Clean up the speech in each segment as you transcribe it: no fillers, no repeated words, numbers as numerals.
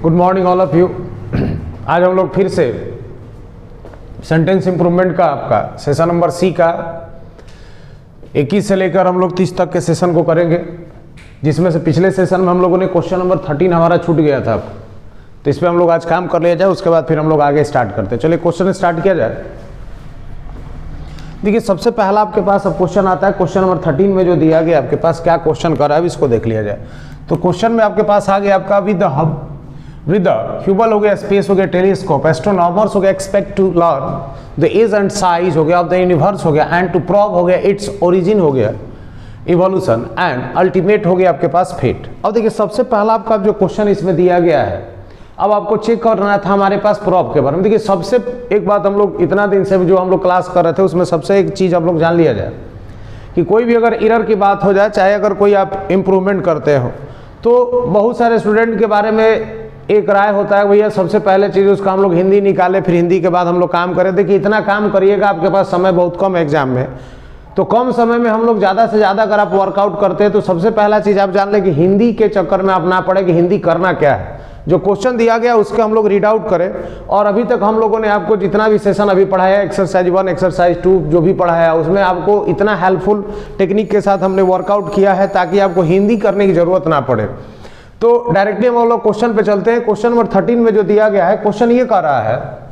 Good morning all of you. आज हम लोग फिर से सेंटेंस इंप्रूवमेंट का आपका सेशन नंबर सी का 21 से लेकर हम लोग 30 तक के सेशन को करेंगे, जिसमें से पिछले सेशन में हम लोगों ने क्वेश्चन नंबर 13 हमारा छूट गया था, तो इस पर हम लोग आज काम कर लिया जाए, उसके बाद फिर हम लोग आगे स्टार्ट करते हैं। चलिए क्वेश्चन स्टार्ट किया जाए। देखिए सबसे पहला आपके पास अब क्वेश्चन आता है, क्वेश्चन नंबर 13 में जो दिया गया आपके पास क्या क्वेश्चन कर रहा है इसको देख लिया जाए। तो क्वेश्चन में आपके पास आ गया आपका विद ह्यूबल हो गया, स्पेस हो गया, टेलीस्कोप, एस्ट्रोनॉमर्स हो गया, expect to learn the age and size हो गया ऑफ द यूनिवर्स हो गया, एंड टू प्रोब हो गया इट्स ओरिजिन हो गया, इवोल्यूशन एंड अल्टीमेट हो गया आपके पास फेट। अब देखिए सबसे पहला आपका जो क्वेश्चन इसमें दिया गया है, अब आपको चेक करना था हमारे पास प्रोब के बारे में। देखिए सबसे एक बात हम लोग इतना दिन से जो हम लोग क्लास कर रहे थे उसमें सबसे एक चीज़ हम लोग जान लिया जाए कि कोई भी अगर एरर की बात हो जाए, चाहे अगर कोई आप इम्प्रूवमेंट करते हो, तो बहुत सारे स्टूडेंट के बारे में एक राय होता है भैया सबसे पहले चीज़ उसका हम लोग हिंदी निकाले, फिर हिंदी के बाद हम लोग काम करें। देखिए इतना काम करिएगा, आपके पास समय बहुत कम है एग्जाम में, तो कम समय में हम लोग ज़्यादा से ज़्यादा अगर आप वर्कआउट करते हैं तो सबसे पहला चीज़ आप जान लें कि हिंदी के चक्कर में आप ना पड़े कि हिंदी करना क्या है। जो क्वेश्चन दिया गया उसके हम लोग रीड आउट करें, और अभी तक हम लोगों ने आपको जितना भी सेशन अभी पढ़ाया, एक्सरसाइज 1 एक्सरसाइज 2 जो भी पढ़ाया उसमें आपको इतना हेल्पफुल टेक्निक के साथ हमने वर्कआउट किया है ताकि आपको हिंदी करने की जरूरत ना पड़े। तो डायरेक्टली हम लोग क्वेश्चन पे चलते हैं। क्वेश्चन नंबर 13 में जो दिया गया है, क्वेश्चन ये कह रहा है,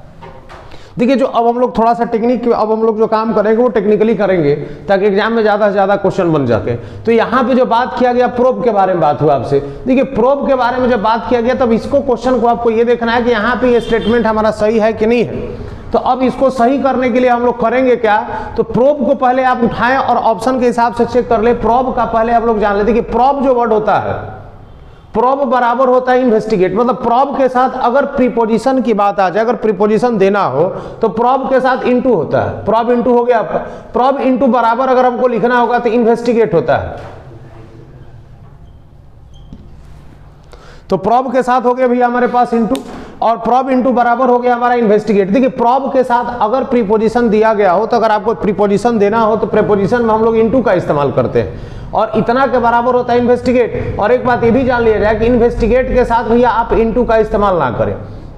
देखिए जो अब हम लोग थोड़ा सा टेक्निक, अब हम लोग जो काम करेंगे वो टेक्निकली करेंगे ताकि एग्जाम में ज़्यादा से ज़्यादा क्वेश्चन बन सके। तो यहाँ पे जो बात किया गया प्रोब के बारे में बात हुआ आपसे। देखिए प्रोब के बारे में जब बात किया गया तब इसको क्वेश्चन को आपको ये देखना है कि यहाँ पे ये स्टेटमेंट हमारा सही है कि नहीं है। तो अब इसको सही करने के लिए हम लोग करेंगे क्या, तो प्रोब को पहले आप उठाएं और ऑप्शन के हिसाब से चेक कर ले। प्रोब का पहले आप लोग जान लेते कि प्रोब जो वर्ड होता है, प्रोब बराबर होता है इन्वेस्टिगेट। मतलब प्रोब के साथ अगर प्रीपोजिशन की बात आ जाए, अगर प्रीपोजिशन देना हो तो प्रोब के साथ इनटू होता है। प्रोब इनटू हो गया आपका, प्रोब इनटू बराबर अगर हमको लिखना होगा तो इन्वेस्टिगेट होता है। तो प्रोब के साथ हो गया भैया हमारे पास इनटू, और प्रोब इनटू बराबर हो गया हमारा इन्वेस्टिगेट। देखिए प्रोब के साथ अगर प्रीपोजिशन दिया गया हो, तो अगर आपको प्रीपोजिशन देना हो तो प्रीपोजिशन में हम लोग इनटू का इस्तेमाल करते हैं, और इतना के बराबर होता है इन्वेस्टिगेट। और एक बात ये भी जान लिया जाए कि इन्वेस्टिगेट के साथ भैया आप इनटू का इस्तेमाल ना करें।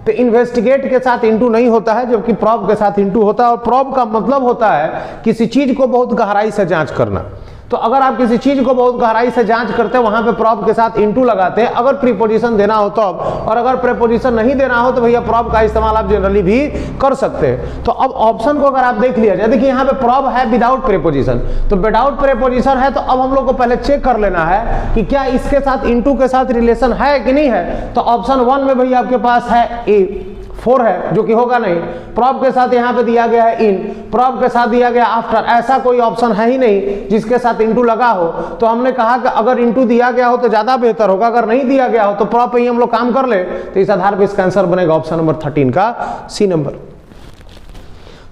तो इन्वेस्टिगेट के साथ इनटू नहीं होता है, जबकि प्रोब के साथ इनटू होता है। और प्रोब का मतलब होता है किसी चीज को बहुत गहराई से जांच करना। तो अगर आप किसी चीज को बहुत गहराई से जांच करते हैं, वहां पे प्रोब के साथ इनटू लगाते हैं अगर प्रीपोजिशन देना हो तो। और अगर प्रीपोजिशन नहीं देना हो तो भैया प्रोब का इस्तेमाल आप जनरली भी कर सकते हैं। तो अब ऑप्शन को अगर आप देख लिया जाए, देखिए यहाँ पे प्रोब है विदाउट प्रीपोजिशन, तो विदाउट प्रीपोजिशन है, तो अब हम लोग को पहले चेक कर लेना है कि क्या इसके साथ इनटू के साथ रिलेशन है कि नहीं है। तो ऑप्शन 1 में भैया आपके पास है ए 4 है, जो कि होगा नहीं। प्रोब के साथ यहाँ पे दिया गया है इन, प्रोब के साथ दिया गया आफ्टर, ऐसा कोई ऑप्शन है ही नहीं जिसके साथ इनटू लगा हो। तो हमने कहा कि अगर इनटू दिया गया हो तो ज्यादा बेहतर होगा, अगर नहीं दिया गया हो तो प्रोब पे ही हम लोग काम कर ले। तो इस आधार पे इसका आंसर बनेगा ऑप्शन नंबर 13 का सी नंबर।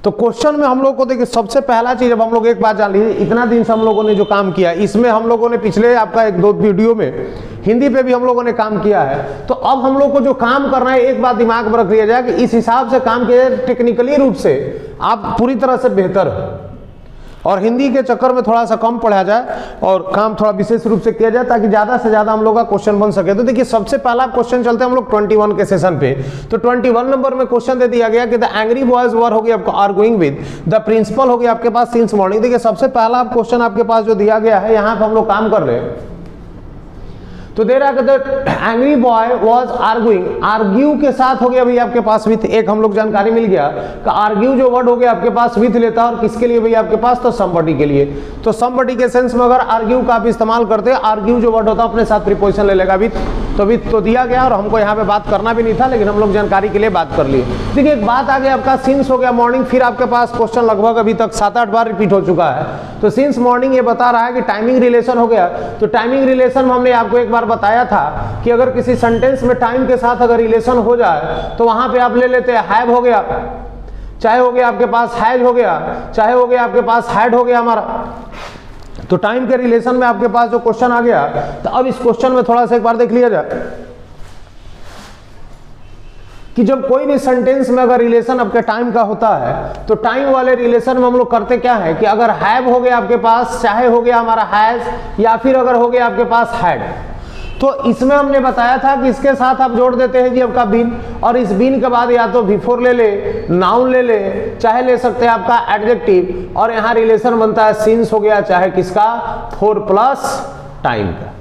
तो क्वेश्चन में हम लोग को देखिए सबसे पहला चीज, अब हम लोग एक बात जान लीजिए, इतना दिन से हम लोगों ने जो काम किया इसमें हम लोगों ने पिछले आपका 1-2 वीडियो में हिंदी पे भी हम लोगों ने काम किया है। तो अब हम लोग को जो काम करना है, एक बात दिमाग में रख लिया जाए कि इस हिसाब से काम किया जाए, टेक्निकली रूप से आप पूरी तरह से बेहतर हो, और हिंदी के चक्कर में थोड़ा सा कम पढ़ा जाए और काम थोड़ा विशेष रूप से किया जाए ताकि ज़्यादा से ज़्यादा हम लोग का क्वेश्चन बन सके। तो देखिए सबसे पहला क्वेश्चन चलते हैं हम लोग 21 के सेशन पे। तो 21 नंबर में क्वेश्चन दे दिया गया कि द एंग्री बॉयज वर हो गया आपको आर्गुइंग विद द प्रिंसिपल हो गया आपके पास सिंस मॉर्निंग। देखिए सबसे पहला क्वेश्चन आपके पास जो दिया गया है, यहाँ पे हम लोग काम कर रहे हैं। तो दे रहा है कि angry boy was arguing, argue के साथ हो गया भैया आपके पास विथ, एक हम लोग जानकारी मिल गया कि आर्ग्यू जो वर्ड हो गया आपके पास विथ लेता है, और किसके लिए भैया आपके पास, तो समबडी के लिए। तो समबडी के सेंस में अगर आर्ग्यू का आप इस्तेमाल करते हैं, आर्ग्यू जो वर्ड होता है अपने साथ प्रीपोजिशन ले लेगा विथ। तो विथ तो दिया गया और हमको यहाँ पे बात करना भी नहीं था, लेकिन हम लोग जानकारी के लिए बात कर लिए। देखिए एक बात आ गया आपका सिंस हो गया मॉर्निंग, फिर आपके पास क्वेश्चन लगभग अभी तक 7-8 बार रिपीट हो चुका है। तो सिंस मॉर्निंग ये बता रहा है कि टाइमिंग रिलेशन हो गया। तो टाइमिंग रिलेशन में हमने आपको एक बार बताया था कि अगर किसी सेंटेंस में टाइम के साथ अगर रिलेशन हो जाए तो वहां पे आप ले लेते हैं हैव हो गया, चाहे हो गया आपके पास हैज हो गया, चाहे हो गया आपके पास हैड हो गया हमारा। तो टाइम के रिलेशन में आपके पास जो क्वेश्चन आ गया, तो अब इस क्वेश्चन में थोड़ा सा एक बार देख लिया जाए कि जब कोई भी सेंटेंस में अगर रिलेशन आपके टाइम का होता है, तो टाइम वाले रिलेशन में हम लोग करते क्या है कि अगर हैव हो गया आपके पास, चाहे हो गया हमारा हैज, या फिर अगर हो गया आपके पास हैड, तो इसमें हमने बताया था कि इसके साथ आप जोड़ देते हैं जी आपका बीन, और इस बीन के बाद या तो V4 ले ले, नाउन ले ले, चाहे ले सकते हैं आपका एडजेक्टिव, और यहाँ रिलेशन बनता है सिंस हो गया, चाहे किसका 4 प्लस टाइम का।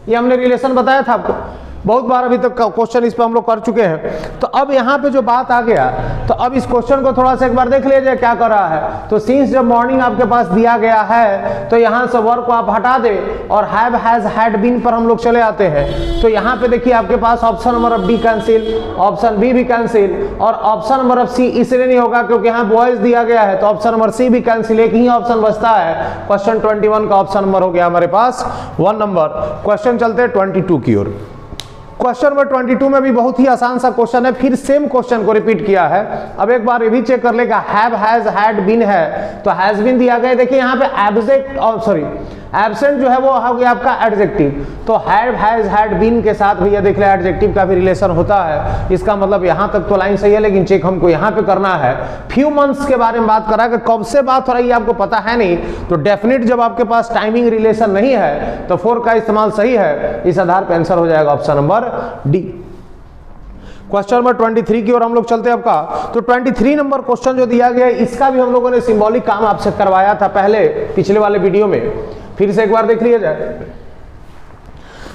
ये हमने रिलेशन बताया था आपको बहुत बार, अभी तक क्वेश्चन इस पे हम लोग कर चुके हैं। तो अब यहाँ पे जो बात आ गया, तो अब इस क्वेश्चन को थोड़ा सा एक बार देख लीजिए क्या कर रहा है। तो सिंस जब मॉर्निंग आपके पास दिया गया है, तो यहाँ से वर्ब को आप हटा दे और हैव, हैज, हैड, बीन पर हम लोग चले आते हैं। तो यहाँ पे देखिए आपके पास option number D cancel, option B भी कैंसिल, और ऑप्शन नंबर सी इसलिए नहीं होगा क्योंकि यहाँ बॉयज दिया गया है, तो ऑप्शन नंबर सी भी कैंसिल। एक ही ऑप्शन बचता है, क्वेश्चन 21 का ऑप्शन नंबर हो गया हमारे पास 1 नंबर। क्वेश्चन चलते हैं 22 की ओर। क्वेश्चन नंबर 22 में भी बहुत ही आसान सा क्वेश्चन है, फिर सेम क्वेश्चन को रिपीट किया है। अब एक बार ये भी चेक कर लेगा, हैव, हैज, हैड, बीन है, तो हैज बीन दिया गया। देखिए यहाँ पे एब्सेंट और सॉरी एब्सेंट जो है वो हो गया आपका एडजेक्टिव, तो हैव, हैज, हैड, बीन के साथ भैया देख ले एडजेक्टिव का भी रिलेशन होता है। इसका मतलब यहाँ तक तो लाइन सही है, लेकिन चेक हमको यहाँ पे करना है। फ्यू मंथ्स के बारे में बात करा कि कब से बात हो रही है आपको पता है नहीं, तो डेफिनेट जब आपके पास टाइमिंग रिलेशन नहीं है तो 4 का इस्तेमाल सही है। इस आधार पर आंसर हो जाएगा option number D. Question number 23 की ओर हम लोग चलते हैं आपका। तो 23 नंबर क्वेश्चन जो दिया गया है, इसका भी हम लोगों ने सिंबॉलिक काम आपसे करवाया था पहले पिछले वाले वीडियो में, फिर से एक बार देख लिया जाए।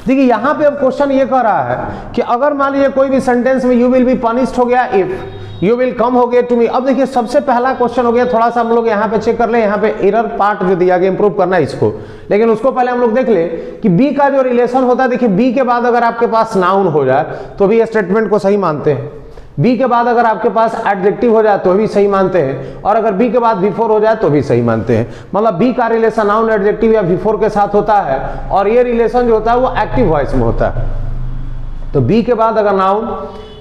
देखिए यहाँ पे अब क्वेश्चन ये कह रहा है कि अगर मान लीजिए कोई भी सेंटेंस में यू विल बी पनिश्ड हो गया इफ यू विल कम हो गया टू मी। अब देखिए सबसे पहला क्वेश्चन हो गया, थोड़ा सा हम लोग यहाँ पे चेक कर ले, यहाँ पे एरर पार्ट जो दिया गया इंप्रूव करना है इसको, लेकिन उसको पहले हम लोग देख ले कि बी का जो रिलेशन होता है। देखिए बी के बाद अगर आपके पास नाउन हो जाए तो भी स्टेटमेंट को सही मानते हैं, बी के बाद अगर आपके पास एडजेक्टिव हो जाए तो भी सही मानते हैं, और अगर बी के बाद V4 हो जाए तो भी सही मानते हैं। मतलब बी का रिलेशन नाउन, एडजेक्टिव या V4 के साथ होता है, और ये रिलेशन जो होता है वो एक्टिव वॉइस में होता है। तो बी के बाद अगर नाउन,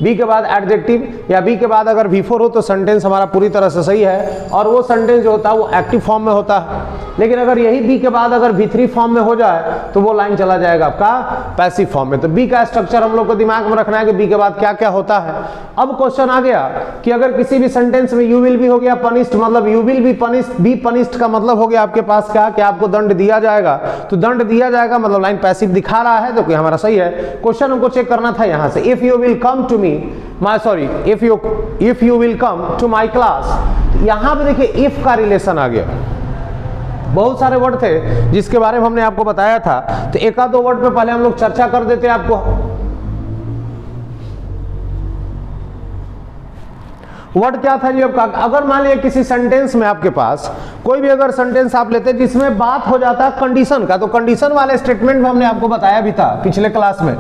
बी के बाद एडजेक्टिव या बी के बाद अगर V4 हो तो सेंटेंस हमारा पूरी तरह से सही है, और वो सेंटेंस जो होता है वो एक्टिव फॉर्म में होता है। लेकिन अगर यही बी के बाद अगर V3 फॉर्म में हो जाए तो वो लाइन चला जाएगा आपका पैसिव फॉर्म में। तो बी का स्ट्रक्चर हम लोग को दिमाग में रखना है कि बी के बाद क्या क्या होता है। अब क्वेश्चन आ गया कि अगर किसी भी सेंटेंस में यू विल बी हो गया पनिश्ड, मतलब you will be punished, be punished का मतलब हो गया आपके पास क्या कि आपको दंड दिया जाएगा। तो दंड दिया जाएगा मतलब लाइन पैसिव दिखा रहा है, तो कि हमारा सही है। क्वेश्चन हमको चेक करना था यहाँ से, if you will come to me my sorry if you will come to my class. यहाँ पे देखिए इफ का रिलेशन आ गया। बहुत सारे वर्ड थे जिसके बारे में हमने आपको बताया था, तो एक आध दो वर्ड पे पहले हम लोग चर्चा कर देते हैं आपको। वर्ड क्या था जी आपका, अगर मान लिया किसी सेंटेंस में आपके पास कोई भी अगर सेंटेंस आप लेते हैं जिसमें बात हो जाता है कंडीशन का, तो कंडीशन वाले स्टेटमेंट में हमने आपको बताया भी था पिछले क्लास में।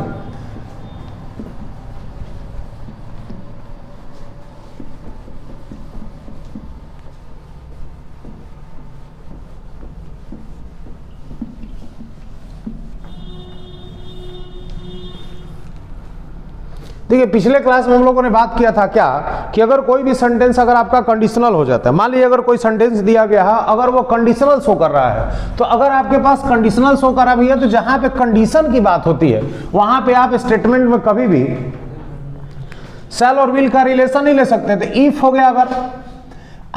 देखिए पिछले क्लास में हम लोगों ने बात किया था क्या कि अगर कोई भी सेंटेंस अगर आपका कंडीशनल हो जाता है, मान लीजिए अगर कोई सेंटेंस दिया गया है अगर वो कंडीशनल शो कर रहा है, तो अगर आपके पास कंडीशनल शो कर रहा भी है तो जहां पे कंडीशन की बात होती है वहां पे आप स्टेटमेंट में कभी भी शैल और विल का रिलेशन नहीं ले सकते। तो इफ हो गया, अगर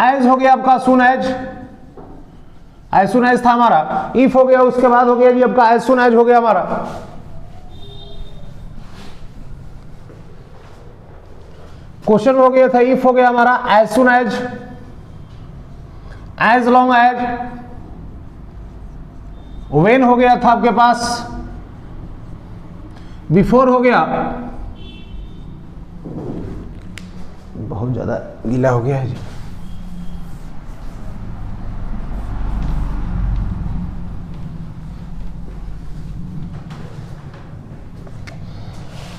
एज हो गया आपका सुन एज था हमारा, इफ हो गया, उसके बाद हो गया जी आपका एज सुन एज हो गया हमारा। क्वेश्चन हो गया था इफ हो गया हमारा as soon as long as, when हो गया था आपके पास, बिफोर हो गया, बहुत ज्यादा गीला हो गया है जी,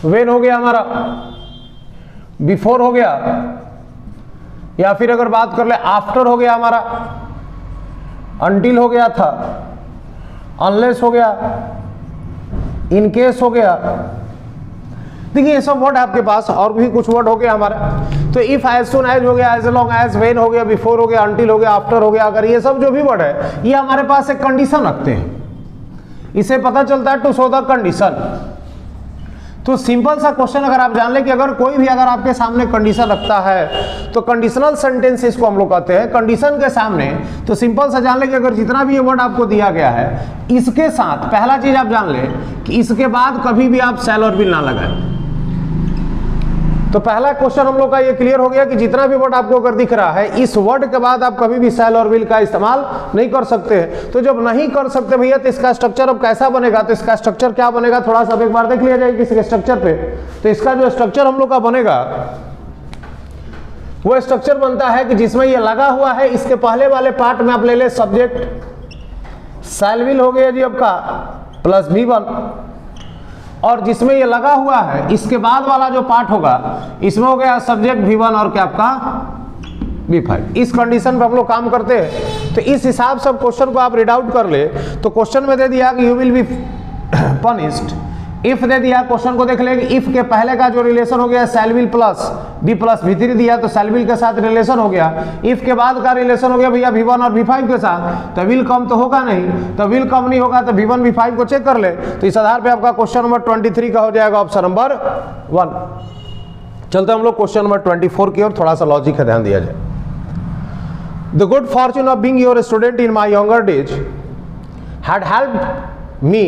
व्हेन हो गया हमारा, बिफोर हो गया, या फिर अगर बात कर ले आफ्टर हो गया हमारा, अनटिल हो गया था, अनलेस हो गया, इन केस हो गया। देखिए ये सब वर्ड आपके पास, और भी कुछ वर्ड हो गया हमारा। तो इफ एज सुन एज हो गया, एज लॉन्ग एज, व्हेन हो गया, बिफोर हो गया, अनटिल हो गया, आफ्टर हो गया। अगर ये सब जो भी वर्ड है ये हमारे पास एक कंडीशन रखते हैं, इसे पता चलता है टू शो द कंडीशन। तो सिंपल सा क्वेश्चन अगर आप जान ले कि अगर कोई भी अगर आपके सामने कंडीशन रखता है तो कंडीशनल सेंटेंस इसको हम लोग कहते हैं, कंडीशन के सामने। तो सिंपल सा जान ले कि अगर जितना भी ये वर्ड आपको दिया गया है इसके साथ पहला चीज आप जान ले कि इसके बाद कभी भी आप शैल और विल ना लगाएं। तो पहला क्वेश्चन हम लोग का ये क्लियर हो गया कि जितना भी वर्ड आपको अगर दिख रहा है इस वर्ड के बाद आप कभी भी शैल और विल का इस्तेमाल नहीं कर सकते। तो जब नहीं कर सकते भैया तो इसका स्ट्रक्चर अब कैसा बनेगा, तो इसका स्ट्रक्चर क्या बनेगा थोड़ा सा एक बार देख लिया जाए इसके स्ट्रक्चर पे। तो इसका जो स्ट्रक्चर हम लोग का बनेगा वो स्ट्रक्चर बनता है कि जिसमें ये लगा हुआ है इसके पहले वाले पार्ट में आप ले ले सब्जेक्ट शैल विल हो गया जी आपका प्लस V1, और जिसमें ये लगा हुआ है इसके बाद वाला जो पार्ट होगा इसमें हो गया सब्जेक्ट V1 और क्या आपका V5। इस कंडीशन पे हम लोग काम करते हैं। तो इस हिसाब से क्वेश्चन को आप रीड आउट कर ले। तो क्वेश्चन में दे दिया कि you will be punished if they दिया, क्वेश्चन को देख ले कि इफ के पहले का जो रिलेशन हो गया शैल विल प्लस V3 दिया तो शैल विल के साथ रिलेशन हो गया। इफ के बाद का रिलेशन हो गया भैया V1 और V5 के साथ, तो विल कम तो होगा नहीं, तो विल कम नहीं होगा तो V1 V5 को चेक कर ले। तो इस आधार पे आपका क्वेश्चन नंबर 23 का हो जाएगा ऑप्शन नंबर 1। चलते हम लोग क्वेश्चन नंबर 24 की ओर, थोड़ा सा लॉजिक का ध्यान दिया जाए। The good Fortune of being your student in my younger days had helped me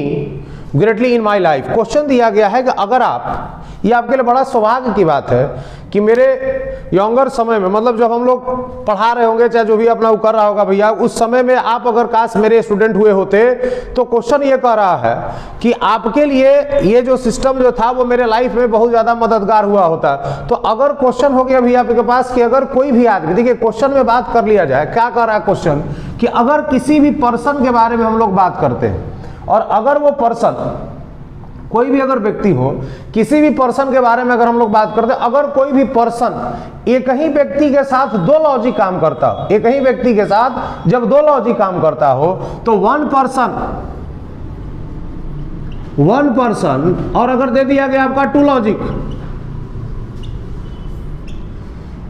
greatly in my life. Question दिया गया है कि अगर आप, ये आपके लिए बड़ा सौभाग्य की बात है कि मेरे यंगर समय में, मतलब जब हम लोग पढ़ा रहे होंगे चाहे जो भी अपना वो कर रहा होगा भैया, उस समय में आप अगर काश मेरे स्टूडेंट हुए होते। तो क्वेश्चन ये कह रहा है कि आपके लिए ये जो सिस्टम जो था वो मेरे लाइफ में बहुत ज़्यादा मददगार हुआ होता। तो अगर क्वेश्चन हो गया भैया आपके पास कि अगर कोई भी आदमी, देखिए क्वेश्चन में बात कर लिया जाए, क्या कर रहा है क्वेश्चन कि अगर किसी भी पर्सन के बारे में हम लोग बात करते हैं और अगर वो पर्सन कोई भी अगर व्यक्ति हो, किसी भी पर्सन के बारे में अगर हम लोग बात करते हैं, अगर कोई भी पर्सन एक ही व्यक्ति के साथ दो लॉजिक काम करता हो, एक ही व्यक्ति के साथ जब दो लॉजिक काम करता हो तो वन पर्सन और अगर दे दिया गया आपका टू लॉजिक,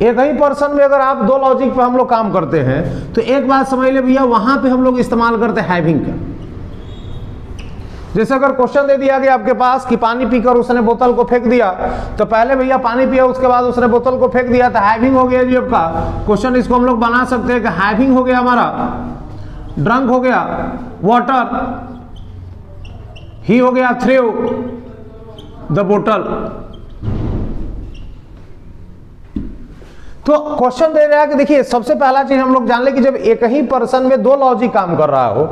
एक ही पर्सन में अगर आप दो लॉजिक पे हम लोग काम करते हैं तो एक बात समझ ले भैया, वहां पे हम लोग इस्तेमाल करते हैं हैविंग का। जैसे अगर क्वेश्चन दे दिया गया आपके पास कि पानी पीकर उसने बोतल को फेंक दिया, तो पहले भैया पानी पिया उसके बाद उसने बोतल को फेंक दिया, तो हैविंग हो गया जी आपका क्वेश्चन। इसको हम लोग बना सकते हैं कि हैविंग हो गया हमारा ड्रंक हो गया वाटर, ही हो गया थ्रू द बोतल। तो क्वेश्चन दे रहा है कि देखिए सबसे पहला चीज हम लोग जान ले कि जब एक ही पर्सन में दो लॉजिक काम कर रहा हो,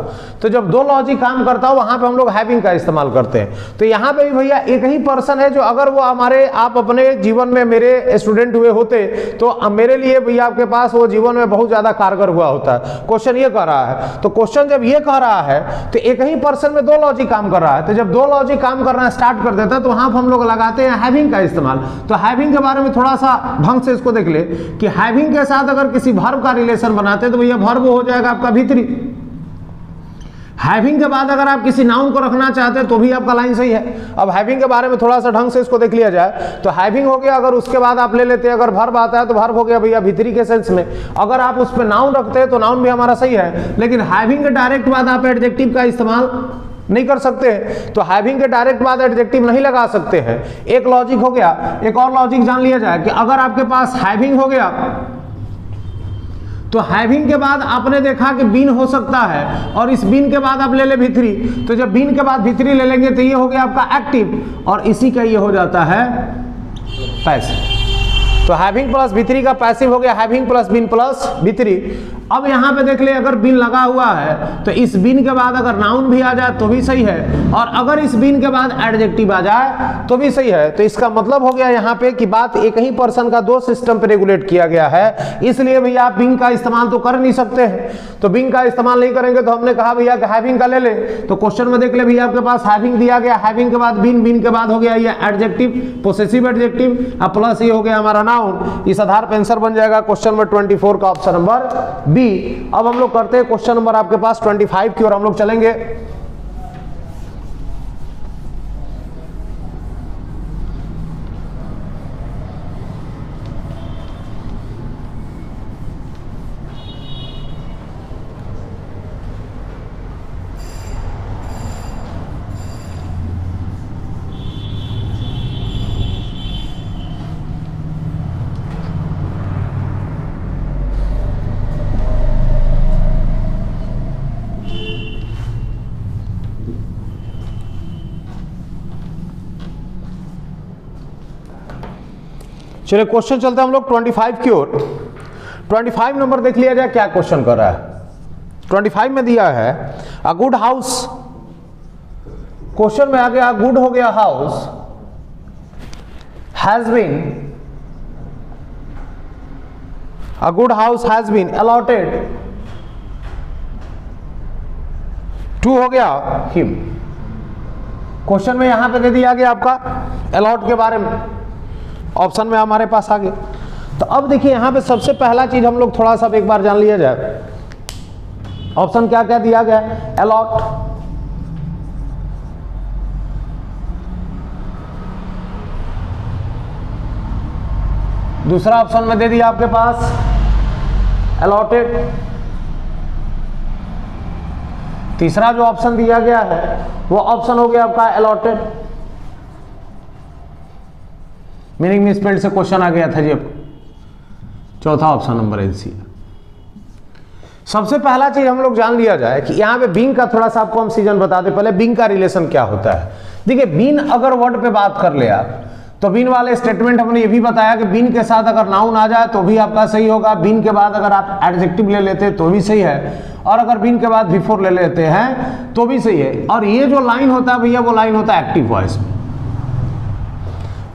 तो जब दो लॉजिक काम करता हो वहां पे हम लोग हैविंग का इस्तेमाल करते हैं। तो यहाँ पे भी भैया एक ही पर्सन है जो अगर वो हमारे, आप अपने जीवन में मेरे स्टूडेंट हुए होते तो मेरे लिए भैया आपके पास वो जीवन में बहुत ज्यादा कारगर हुआ होता है। क्वेश्चन ये कह रहा है, तो क्वेश्चन जब ये कह रहा है तो एक ही पर्सन में दो लॉजिक काम कर रहा है, तो जब दो लॉजिक काम करना स्टार्ट कर देता है तो वहां पर हम लोग लगाते हैं हैविंग का इस्तेमाल। तो हैविंग के बारे में थोड़ा सा ढंग से इसको देख ले कि हैविंग के साथ अगर किसी वर्ब का रिलेशन बनाते हैं तो भैया वर्ब हो जाएगा आपका V3। हैविंग के बाद अगर आप किसी नाउन को रखना चाहते हैं तो भी आपका लाइन सही है। अब हैविंग के बारे में थोड़ा सा ढंग से इसको देख लिया जाए तो हैविंग हो गया, अगर उसके बाद आप ले लेते हैं अगर वर्ब आता है तो वर्ब हो गया भैया V3 के सेंस में। अगर आप उस पर नाउन रखते हैं तो नाउन भी हमारा सही है, लेकिन हैविंग के डायरेक्ट बाद आप एडजेक्टिव का इस्तेमाल नहीं कर सकते हैं। तो हैविंग के डायरेक्ट बाद एडजेक्टिव नहीं लगा सकते हैं। एक लॉजिक हो गया, एक और लॉजिक जान लिया जाए कि अगर आपके पास हैविंग हो गया तो हैविंग के बाद आपने देखा कि बीन हो सकता है और इस बीन के बाद आप ले ले V3। तो जब बीन के बाद V3 ले लेंगे तो ये हो गया आपका एक्टिव और इसी का ये हो जाता है पैसिव। तो हैविंग प्लस V3 का पैसिव हो गया having plus been plus V3। अब यहाँ पे देख ले अगर बीन लगा हुआ है तो इस बीन के बाद अगर नाउन भी आ जाए तो भी सही है, और अगर इस बीन के बाद एडजेक्टिव आ जाए तो भी सही है। तो इसका मतलब हो गया यहाँ पे कि बात एक ही पर्सन का दो सिस्टम पे रेगुलेट किया गया है, इसलिए भैया आप बीन का इस्तेमाल तो कर नहीं सकते हैं। तो बीन का इस्तेमाल नहीं करेंगे तो हमने कहा भैया कि हैविंग का ले ले। तो क्वेश्चन में देख ले भैया आपके पास हैविंग दिया गया, हैविंग के बाद बीन, बीन के बाद हो गया ये एडजेक्टिव पोसेसिव एडजेक्टिव, अब प्लस ये हो गया हमारा नाउन। इस आधार पर आंसर बन जाएगा क्वेश्चन नंबर 24 का ऑप्शन नंबर बी। अब हम लोग करते हैं क्वेश्चन नंबर आपके पास 25 की ओर हम लोग चलेंगे। चलिए क्वेश्चन चलते हैं हम लोग 25 की ओर। 25 नंबर देख लिया जाए क्या क्वेश्चन कर रहा है। 25 में दिया है अ गुड हाउस, क्वेश्चन में आ गया गुड हो गया house has been, a good house has been allotted to हो गया हिम। क्वेश्चन में यहां पे दे दिया गया आपका अलॉट के बारे में, ऑप्शन में हमारे पास आ गया। तो अब देखिए यहां पे सबसे पहला चीज हम लोग थोड़ा सा एक बार जान लिया जाए, ऑप्शन क्या क्या दिया गया है, अलॉट, दूसरा ऑप्शन में दे दिया आपके पास अलॉटेड, तीसरा जो ऑप्शन दिया गया है वो ऑप्शन हो गया आपका अलॉटेड, मीनिंग मिसप्रिंट से क्वेश्चन आ गया था जी। चौथा ऑप्शन नंबर एनसी। सबसे पहला चीज हम लोग जान लिया जाए कि यहां पे बीइंग का थोड़ा सा आपको हम सीजन बता दें, पहले बीइंग का रिलेशन क्या होता है। देखिए बीन अगर वर्ड पे बात कर ले आप, तो बीन वाले स्टेटमेंट हमने ये भी बताया कि बीन के साथ अगर नाउन आ जाए तो भी आपका सही होगा, बीन के बाद अगर आप एडजेक्टिव ले लेते हैं तो भी सही है, और अगर बीन के बाद बिफोर ले लेते हैं तो भी सही है। और ये जो लाइन होता है भैया वो लाइन होता है एक्टिव वॉइस में,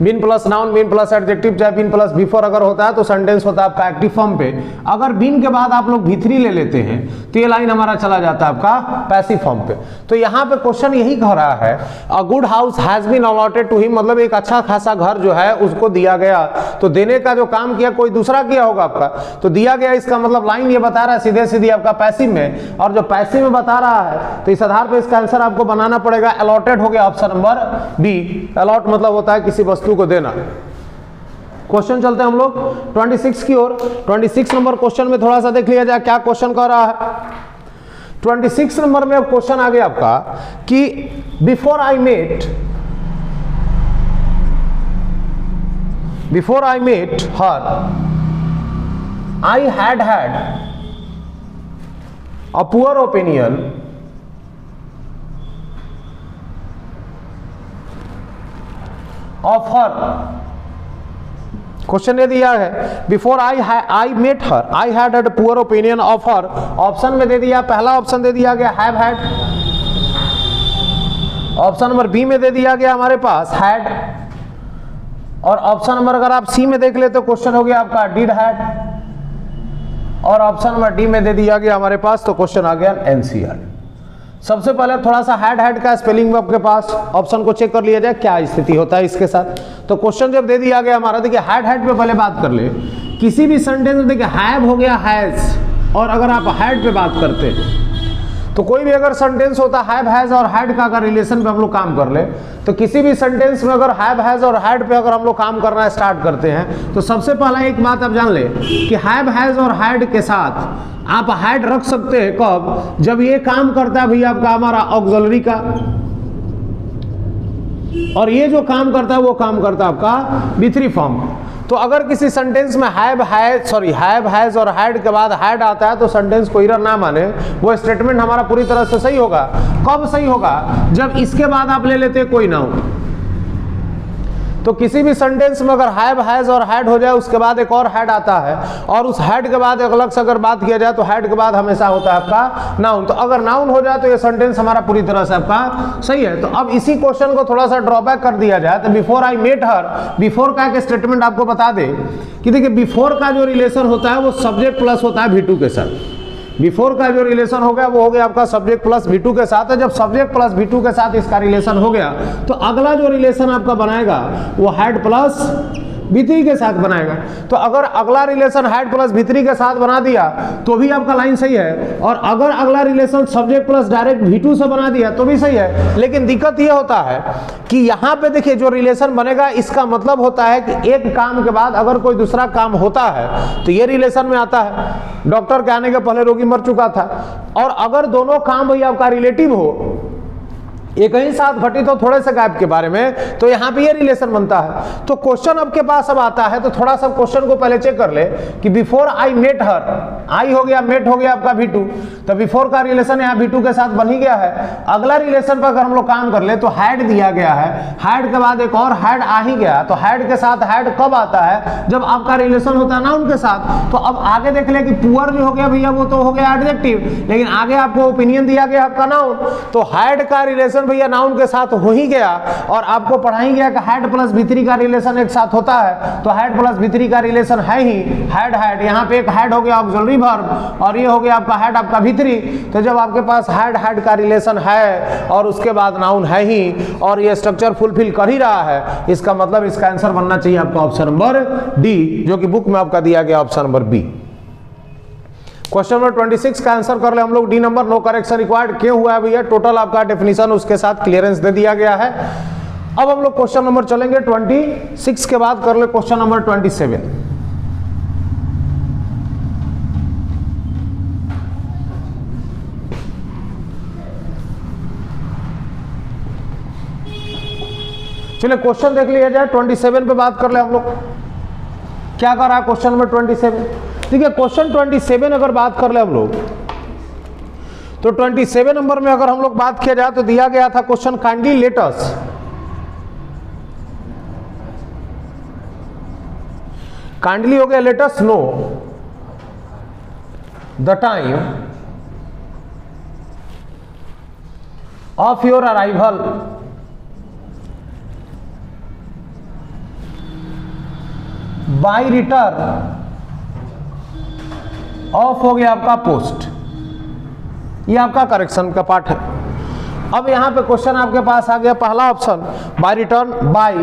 been plus noun, been plus adjective, चाहे बीन प्लस बिफोर अगर होता है तो सेंटेंस होता है आपका एक्टिव फॉर्म पे। अगर बीन के बाद आप लोग भी3 ले लेते हैं तो ये लाइन हमारा चला जाता है आपका पैसिव फॉर्म पे। तो यहाँ पे क्वेश्चन यही कह रहा है a good house has been allotted to him, मतलब एक अच्छा खासा घर जो है उसको दिया गया। तो देने का जो काम किया कोई दूसरा किया होगा आपका, तो दिया गया इसका मतलब लाइन ये बता रहा है सीधे सीधे आपका पैसिव में, और जो पैसिव में बता रहा है तो इस आधार पर इसका आंसर आपको बनाना पड़ेगा अलॉटेड हो गया ऑप्शन नंबर बी। अलॉट मतलब होता है किसी वस्तु को देना। क्वेश्चन चलते हैं हम लोग 26 की ओर। 26 नंबर क्वेश्चन में थोड़ा सा देख लिया जाए क्या क्वेश्चन कर रहा है। 26 नंबर में अब क्वेश्चन आ गया आपका कि before I met her I had a poor opinion of her. Question ये दिया है before I met her I had a poor opinion of her. Option में दे दिया, पहला ऑप्शन दे दिया गया have had, option number B में दे दिया गया हमारे पास हैड, और ऑप्शन नंबर अगर आप सी में देख ले तो क्वेश्चन हो गया आपका डिड हैड, और ऑप्शन नंबर डी में दे दिया गया हमारे पास तो क्वेश्चन आ गया एनसीआर। सबसे पहले थोड़ा सा हैड का स्पेलिंग में आपके पास ऑप्शन को चेक कर लिया जाए क्या स्थिति होता है इसके साथ। तो क्वेश्चन जब दे दिया गया हमारा, देखिए हैड पे पहले बात कर ले। किसी भी सेंटेंस में देखिए हैव हो गया हैज, और अगर आप हैड पे बात करते हैं तो कोई भी अगर सेंटेंस होता है हैव हैज और हैड का अगर रिलेशन पे हम लोग काम कर ले, तो किसी भी सेंटेंस में अगर हैव हैज और हैड पे अगर हम लोग काम करना स्टार्ट करते हैं तो सबसे पहला एक बात आप जान ले कि हैव हैज और हैड के साथ आप हैड रख सकते हैं कब, जब ये काम करता है भैया आपका हमारा ऑक्सिलरी का, और ये जो काम करता है वो काम करता है आपका B3 फॉर्म। तो अगर किसी सेंटेंस में हैव हैज और हैड के बाद हैड आता है तो सेंटेंस को एरर ना माने, वो स्टेटमेंट हमारा पूरी तरह से सही होगा। कब सही होगा, जब इसके बाद आप ले लेते हैं कोई नाउन। तो किसी भी सेंटेंस में अगर हैव हैज और हैड हो जाए उसके बाद एक और हैड आता है, और उस हैड के बाद एक अलग से अगर बात किया जाए तो हैड के बाद हमेशा होता है आपका नाउन। तो अगर नाउन हो जाए तो ये सेंटेंस हमारा पूरी तरह से आपका सही है। तो अब इसी क्वेश्चन को थोड़ा सा ड्रॉबैक कर दिया जाए तो before I met her, before का एक स्टेटमेंट आपको बता दे कि देखिए बिफोर का जो रिलेशन होता है वो सब्जेक्ट प्लस होता है V2 के साथ। बिफोर का जो रिलेशन हो गया वो हो गया आपका सब्जेक्ट प्लस V2 के साथ है। जब सब्जेक्ट प्लस V2 के साथ इसका रिलेशन हो गया तो अगला जो रिलेशन आपका बनाएगा वो हैड प्लस V3 के साथ बनाएगा। तो अगर अगला रिलेशन हैड प्लस V3 के साथ बना दिया तो भी आपका लाइन सही है, और अगर अगला relation subject plus direct V2 से बना दिया तो भी सही है। लेकिन दिक्कत ये होता है कि यहाँ पे देखिए जो रिलेशन बनेगा इसका मतलब होता है कि एक काम के बाद अगर कोई दूसरा काम होता है तो ये रिलेशन में आता है। डॉक्टर के आने के पहले रोगी मर चुका था, और अगर दोनों काम भैया आपका रिलेटिव हो एक ही साथ घटित हो थोड़े से गैप के बारे में, तो यहाँ पे ये रिलेशन बनता है। तो क्वेश्चन आपके पास अब आता है, तो थोड़ा सा क्वेश्चन को पहले चेक कर ले कि बिफोर आई मेट हर, आई हो गया, मेट हो गया आपका V2, तो बिफोर का रिलेशन यहाँ V2 के साथ बन ही गया है। अगला रिलेशन पर अगर हम लोग काम कर ले तो हैड दिया गया है, हैड के बाद एक और हैड आ ही गया, तो हैड के साथ हैड कब आता है, जब आपका रिलेशन होता है नाउन के साथ। तो अब आगे देख ले कि पुअर जो हो गया भैया वो तो हो गया एडजेक्टिव, लेकिन आगे आपको ओपिनियन दिया गया आपका नाउन, तो हैड का रिलेशन भैया नाउन के साथ हो ही गया। और आपको पढ़ा ही गया कि हैड प्लस V3 का रिलेशन एक साथ होता है, तो हैड प्लस V3 का रिलेशन है ही हैड हैड, यहाँ पे एक हैड हो गया ऑक्सिलरी वर्ब और ये हो गया आपका हैड आपका V3। तो जब आपके पास हैड हैड का रिलेशन है और उसके बाद नाउन है ही और ये स्ट्रक्चर फुलफिल कर ही रहा है, इसका मतलब इसका आंसर बनना चाहिए आपका ऑप्शन नंबर डी, जो कि बुक में आपका दिया गया option number B. Question number 26 का आंसर कर ले हम लोग, D number, no correction required क्यों हुआ है भैया, टोटल आपका डेफिनेशन उसके साथ क्लियरेंस दे दिया गया है। अब हम लोग क्वेश्चन नंबर चलेंगे 26 के बाद कर ले क्वेश्चन नंबर 27। चलिए क्वेश्चन देख लिया जाए, 27 पे बात कर ले हम लोग, क्या कर रहा है क्वेश्चन नंबर 27। ठीक है, क्वेश्चन 27 अगर बात कर ले हम लोग, तो 27 नंबर में अगर हम लोग बात किया जाए तो दिया गया था question, kindly let us, kindly हो गया, let us know the time of your arrival by return of हो गया आपका पोस्ट, ये आपका करेक्शन का पार्ट है। अब यहां पे क्वेश्चन आपके पास आ गया पहला option, by return, by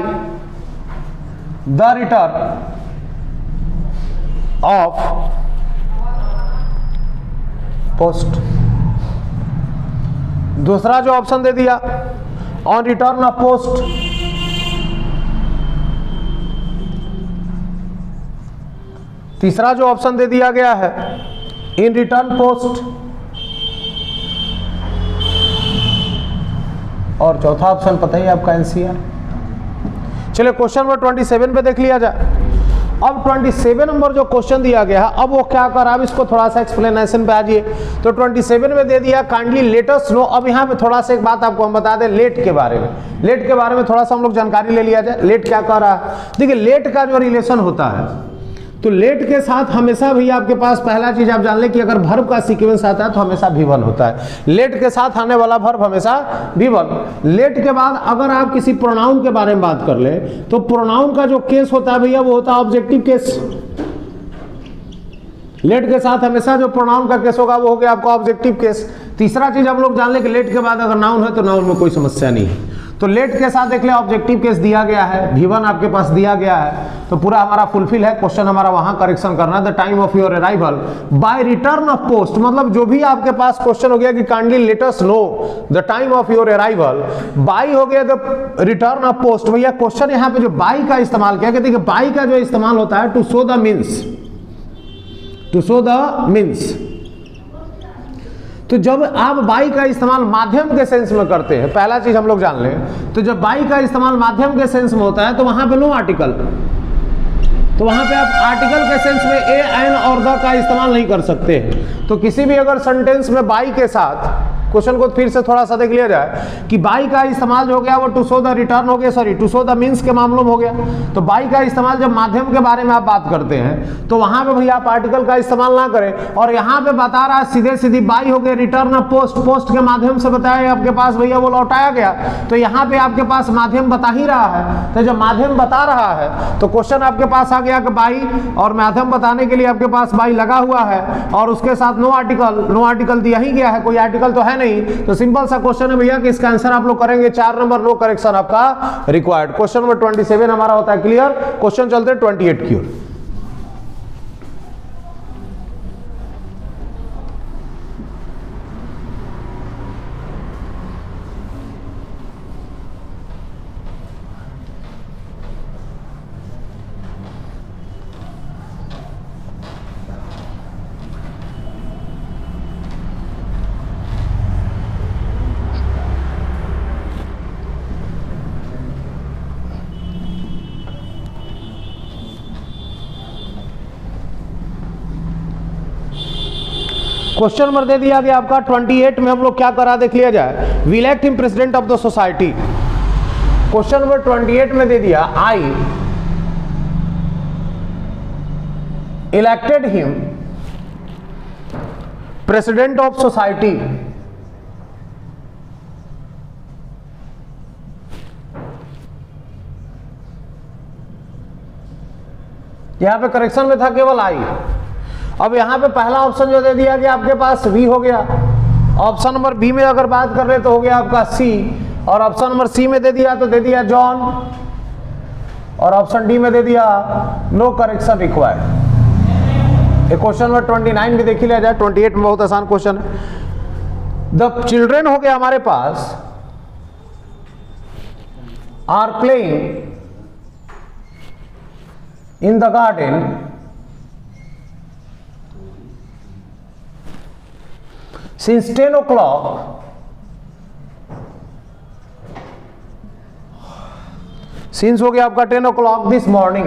the return of post. दूसरा जो ऑप्शन दे दिया, ऑन रिटर्न ऑफ पोस्ट। तीसरा जो ऑप्शन दे दिया गया है, इन रिटर्न पोस्ट। और चौथा ऑप्शन पता ही आपका एनसीआर। चलिए क्वेश्चन नंबर 27 पे देख लिया जाए। अब 27 नंबर जो क्वेश्चन दिया गया है, अब वो क्या कर, अब इसको थोड़ा सा एक्सप्लेनेशन पे आ जाइए। तो 27 में दे दिया काइंडली लेट अस नो। अब यहाँ पे थोड़ा सा एक बात आपको हम बता दें लेट के बारे में, लेट के बारे में थोड़ा सा हम लोग जानकारी ले लिया जाए। लेट क्या कर रहा है, देखिए लेट का जो रिलेशन होता है, तो लेट के साथ हमेशा भी आपके पास पहला चीज आप जान ले कि अगर वर्ब का सीक्वेंस आता है तो हमेशा V1 होता है। लेट के साथ आने वाला वर्ब हमेशा V1। लेट के बाद अगर आप किसी प्रोनाउन के बारे में बात कर ले, तो प्रोनाउन का जो केस होता है भैया वो होता है ऑब्जेक्टिव केस। लेट के साथ हमेशा जो प्रोनाउन का केस होगा वो हो गया आपका ऑब्जेक्टिव केस। तीसरा चीज हम लोग जान ले कि लेट के बाद अगर नाउन है तो नाउन में कोई समस्या नहीं है। तो लेट के साथ देख ले ऑब्जेक्टिव केस दिया गया है, V1 आपके पास दिया गया है, तो पूरा हमारा फुलफिल है। क्वेश्चन हमारा वहां करेक्शन करना है, the time of your arrival by return of post. मतलब जो भी आपके पास क्वेश्चन हो गया कि kindly let us know the time of your arrival by हो गया द रिटर्न ऑफ पोस्ट। भैया क्वेश्चन यहाँ पे जो बाय का इस्तेमाल किया, देखिए बाय का जो इस्तेमाल होता है to show the means, to show the means. तो जब आप बाई का इस्तेमाल माध्यम के सेंस में करते हैं, पहला चीज हम लोग जान लें, तो जब बाई का इस्तेमाल माध्यम के सेंस में होता है तो वहां पे नो आर्टिकल, तो वहां पे आप आर्टिकल के सेंस में ए, एन और द का इस्तेमाल नहीं कर सकते। तो किसी भी अगर सेंटेंस में बाई के साथ, क्वेश्चन को फिर से थोड़ा सा देख लिया जाए कि बाई का इस्तेमाल जो हो गया वो टू शो द रिटर्न हो गया, sorry to show the means के मामलों में हो गया। तो बाई का इस्तेमाल जब माध्यम के बारे में आप बात करते हैं तो वहां पे भैया आप आर्टिकल का इस्तेमाल ना करें। और यहाँ पे बता रहा है सीधे सीधी बाई हो गया रिटर्न ऑफ पोस्ट, पोस्ट के माध्यम से बताया आपके पास भैया वो लौटाया गया। तो यहाँ पे आपके पास माध्यम बता ही रहा है, तो जब माध्यम बता रहा है तो क्वेश्चन आपके पास आ गया कि बाई और माध्यम बताने के लिए आपके पास बाई लगा हुआ है और उसके साथ नो आर्टिकल, नो आर्टिकल दिया ही गया है, कोई आर्टिकल तो है नहीं। तो सिंपल सा क्वेश्चन है भैया कि इसका आंसर आप लोग करेंगे 4 नंबर, नो करेक्शन आपका रिक्वायर्ड। क्वेश्चन नंबर 27 हमारा होता है क्लियर। क्वेश्चन चलते हैं 28 की ओर। क्वेश्चन नंबर दे दिया गया आपका 28 में हम लोग क्या करा देख लिया जाए, we elect him president of the society. Question number 28 में दे दिया I elected him president of society. यहां पे करेक्शन में था केवल आई। अब यहां पे पहला ऑप्शन जो दे दिया गया आपके पास बी हो गया। ऑप्शन नंबर बी में अगर बात कर रहे तो हो गया आपका सी, और ऑप्शन नंबर सी में दे दिया तो दे दिया जॉन, और ऑप्शन डी में दे दिया no correction required. Question number 29 भी देख लिया जाए, 28 में बहुत आसान क्वेश्चन है। द चिल्ड्रेन हो गया हमारे पास are playing in the garden since 10 o'clock since हो गया आपका 10 o'clock this morning।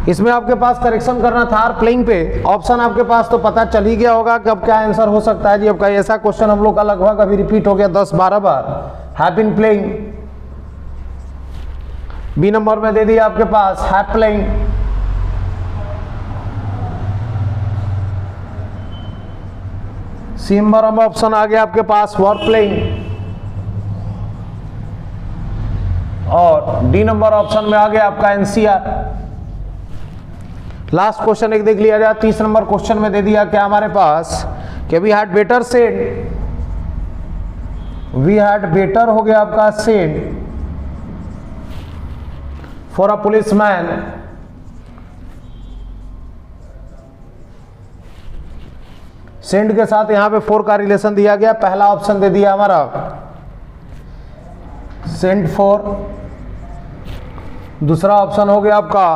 इसमें आपके पास करेक्शन करना था आर प्लेइंग पे। ऑप्शन आपके पास तो पता चल ही गया होगा कि अब क्या आंसर हो सकता है जी। अब का ऐसा क्वेश्चन हम लोग का लगभग अभी रिपीट हो गया 10-12 बार। Have been playing, B number में दे दिया आपके पास हैव प्लेइंग। सी नंबर में ऑप्शन आ गया आपके पास वर प्लेइंग, और डी नंबर ऑप्शन में आ गया आपका एनसीआर। लास्ट क्वेश्चन एक देख लिया जाए, 30 नंबर क्वेश्चन में दे दिया क्या हमारे पास कि we had better said, we had better हो गया आपका said for a policeman send के साथ यहां पे 4 का रिलेशन दिया गया। पहला ऑप्शन दे दिया हमारा सेंड फॉर, दूसरा ऑप्शन हो गया आपका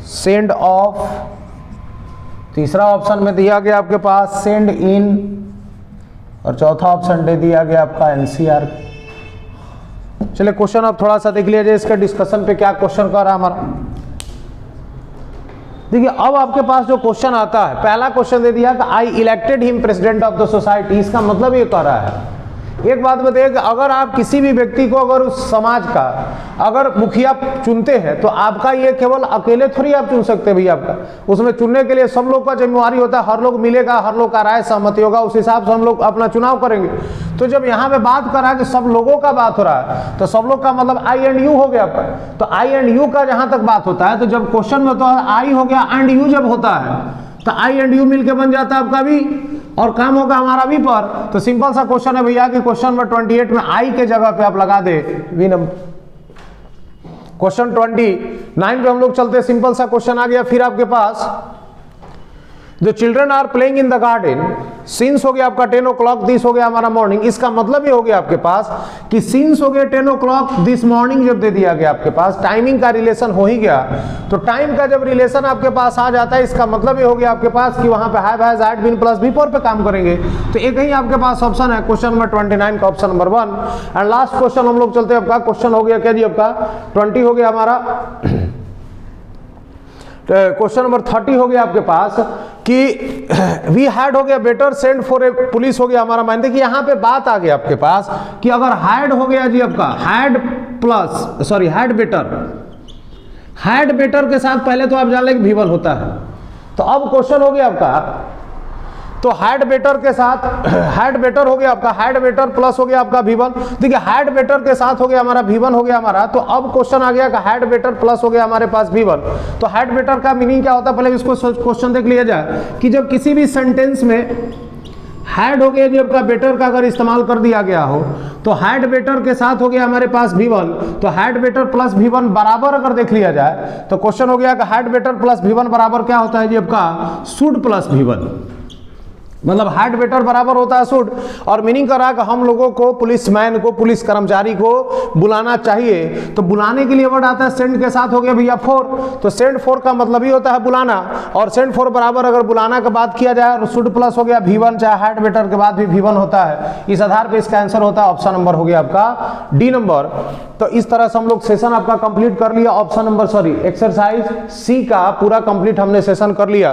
सेंड ऑफ, तीसरा ऑप्शन में दिया गया आपके पास सेंड इन, और चौथा ऑप्शन दे दिया गया आपका एनसीआर। चलिए क्वेश्चन अब थोड़ा सा देख लिया जाए, इसके डिस्कशन पे क्या क्वेश्चन कर रहा है हमारा। देखिए अब आपके पास जो क्वेश्चन आता है, पहला क्वेश्चन दे दिया कि I elected him president of the society. इसका मतलब ये कह रहा है, एक बात बताइए कि अगर आप किसी भी व्यक्ति को अगर उस समाज का अगर मुखिया चुनते हैं तो आपका ये केवल अकेले थोड़ी आप चुन सकते हैं भैया। आपका उसमें चुनने के लिए सब लोग का जिम्मेवारी होता है, हर लोग मिलेगा, हर लोग का राय सहमति होगा, उस हिसाब से हम लोग अपना चुनाव करेंगे। तो जब यहाँ पे बात कर रहा है कि सब लोगों का बात हो रहा है, तो सब लोग का मतलब आई एंड यू हो गया आपका। तो आई एंड यू का जहां तक बात होता है, तो जब क्वेश्चन में तो आई हो गया एंड यू जब होता है तो आई एंड यू मिलके बन जाता है आपका भी, और काम होगा हमारा भी पर। तो सिंपल सा क्वेश्चन है भैया कि क्वेश्चन नंबर 28 में आई के जगह पे आप लगा दे वी नंबर। क्वेश्चन 29 पे हम लोग चलते, सिंपल सा क्वेश्चन आ गया फिर आपके पास, the children are playing in the garden since हो गया आपका 10 o'clock, दिस हो गया हमारा मॉर्निंग। इसका मतलब ये हो गया आपके पास कि सिंस हो गया 10 o'clock दिस मॉर्निंग जब दे दिया गया आपके पास, टाइमिंग का रिलेशन हो ही गया। तो टाइम का जब रिलेशन आपके पास आ जाता है, इसका मतलब ये हो गया आपके पास कि वहां पे have has had been plus before पे काम करेंगे। तो एक ही आपके पास ऑप्शन है क्वेश्चन नंबर 29 का option number 1। And last question हम लोग चलते हैं, आपका क्वेश्चन हो गया क्या जी, आपका 20 हो गया हमारा। क्वेश्चन नंबर 30 हो गया आपके पास कि वी हैड हो गया better send for a police हो गया हमारा। मान देखिए यहाँ पे बात आ गया आपके पास कि अगर हैड हो गया जी आपका had plus sorry had better के साथ पहले तो आप जान लें कि V1 होता है। तो अब क्वेश्चन हो गया आपका, तो हैड बेटर के साथ हैड बेटर हो गया आपका, हैड बेटर प्लस हो गया आपका V1। देखिए हैड बेटर के साथ हो गया हमारा V1 हो गया हमारा। तो अब क्वेश्चन आ गया कि हैड बेटर प्लस हो गया हमारे पास V1। तो हैड बेटर का मीनिंग क्या होता है, पहले इसको क्वेश्चन देख लिया जाए कि जब किसी भी सेंटेंस में हैड हो गया जब का बेटर का अगर इस्तेमाल कर दिया गया हो, तो हैड बेटर के साथ हो गया हमारे पास V1, तो हैड बेटर प्लस V1 बराबर अगर देख लिया जाए तो क्वेश्चन हो गया कि हैड बेटर प्लस V1 बराबर क्या होता है जी आपका शुड प्लस V1। मतलब हैड बेटर बराबर होता है शुड, और मीनिंग कर रहा है कि हम लोगों को, पुलिसमैन को, पुलिस कर्मचारी को बुलाना चाहिए। तो बुलाने के लिए वर्ड आता है सेंड के साथ, हो गया भैया फॉर। तो सेंड फॉर का मतलब ही होता है बुलाना, और सेंड फॉर बराबर अगर बुलाना के बाद किया जाए शुड प्लस हो गया V1, चाहे हैड बेटर के बाद भी V1 होता है। इस आधार पर इसका आंसर होता है ऑप्शन नंबर हो गया आपका डी नंबर। तो इस तरह से हम लोग सेशन आपका कंप्लीट कर लिया। ऑप्शन नंबर एक्सरसाइज सी का पूरा कंप्लीट हमने सेशन कर लिया।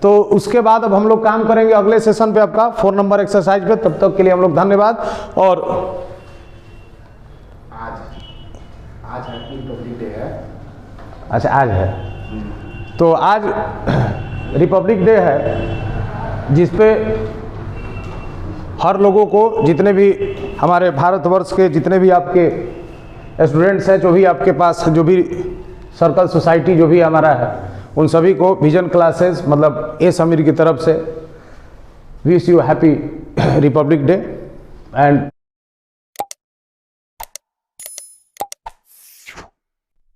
तो उसके बाद अब हम लोग काम करेंगे अगले सेशन पे आपका 4 नंबर एक्सरसाइज पे। तब तक के लिए हम लोग धन्यवाद। और आज रिपब्लिक डे है। अच्छा आज है, तो आज रिपब्लिक डे है, जिसपे हर लोगों को, जितने भी हमारे भारतवर्ष के जितने भी आपके स्टूडेंट्स हैं, जो भी आपके पास जो भी सर्कल सोसाइटी जो भी हमारा है, उन सभी को विजन क्लासेस मतलब ए समीर की तरफ से wish you happy Republic day and